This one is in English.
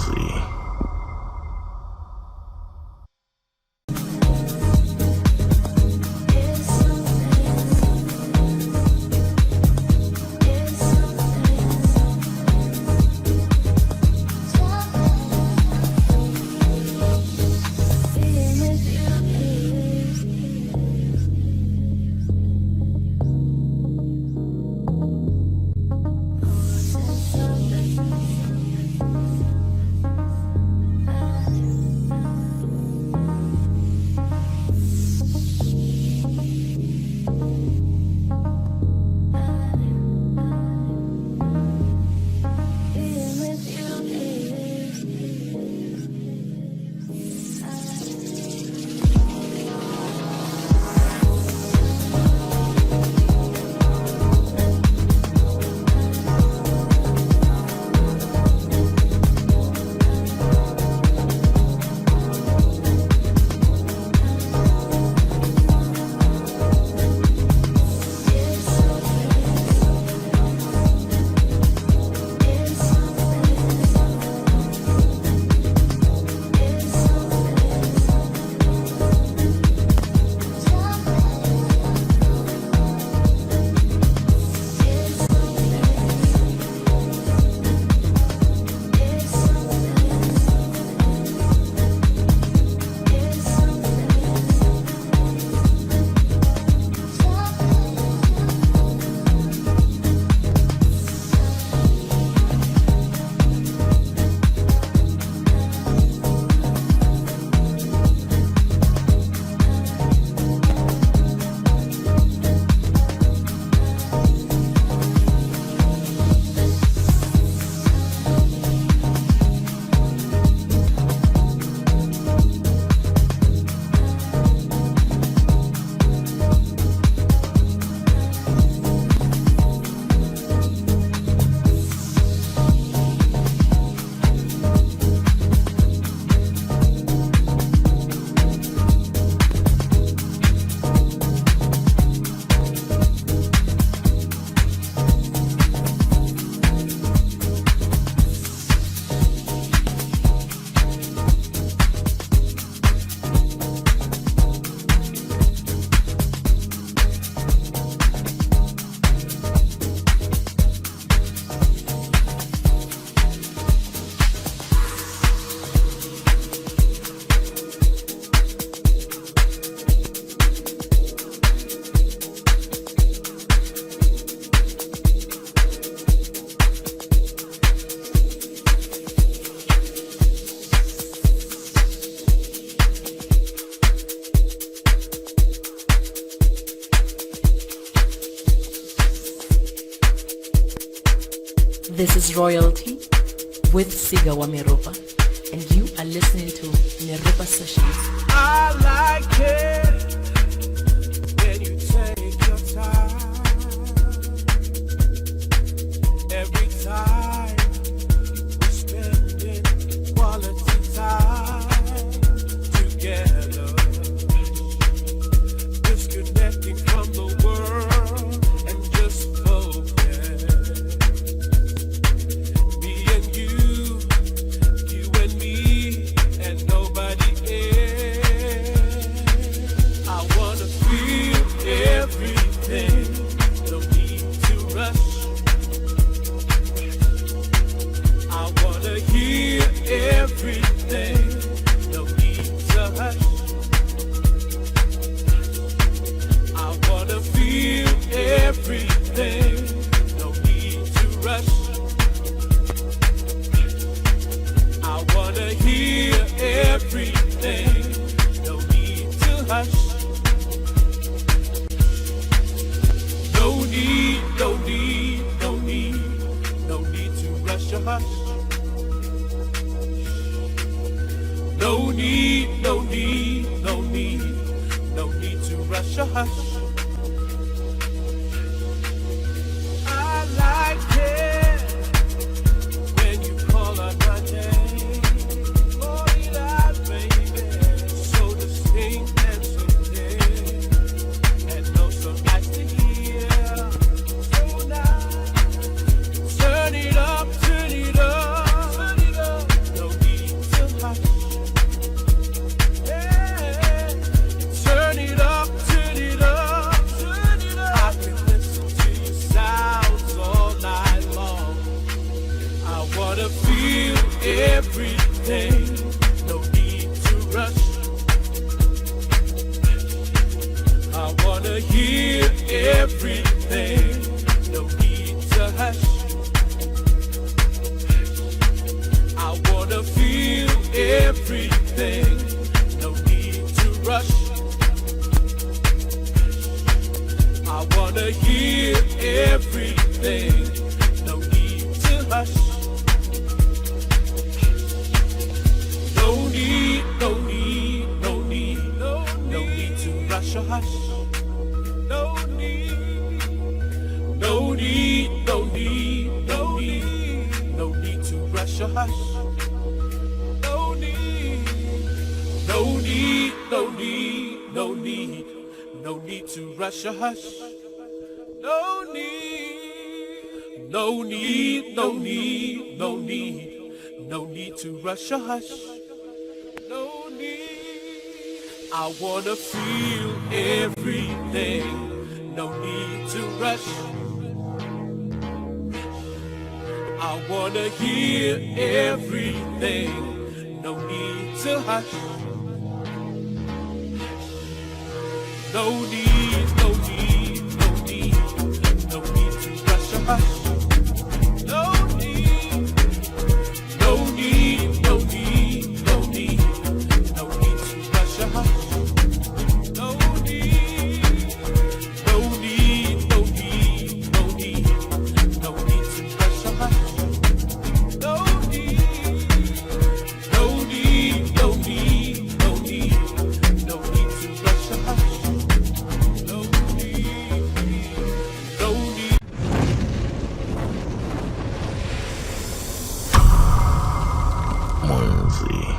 Royalty. This is Royalty with Siga wa Meropa, and you are listening to Meropa Sessions. I like it when you take your time. Every time we're spending quality time together, disconnecting from the world and just focus. everything. No need to rush. I wanna hear everything. No need to hush. I wanna feel everything. No need to rush. I wanna hear everything. No need to hush. No need, no need, no need, no need to rush or hush. No need, no need, no need, no need, no need to rush or hush. No need, no need, no need, no need, no need to rush or hush. No need, no need, no need, no need, no need to rush or hush. No need, I wanna feel everything. No need to rush. I wanna hear everything. No need to hush. No need, no need, no need, no need to rush or hush. No need, no need, no need, no need, no need to rush or hush. No need, no need, no need, no need, no need to rush or hush. No need, no need, no need, no need, no need to rush or hush. No need, no need. Monzi.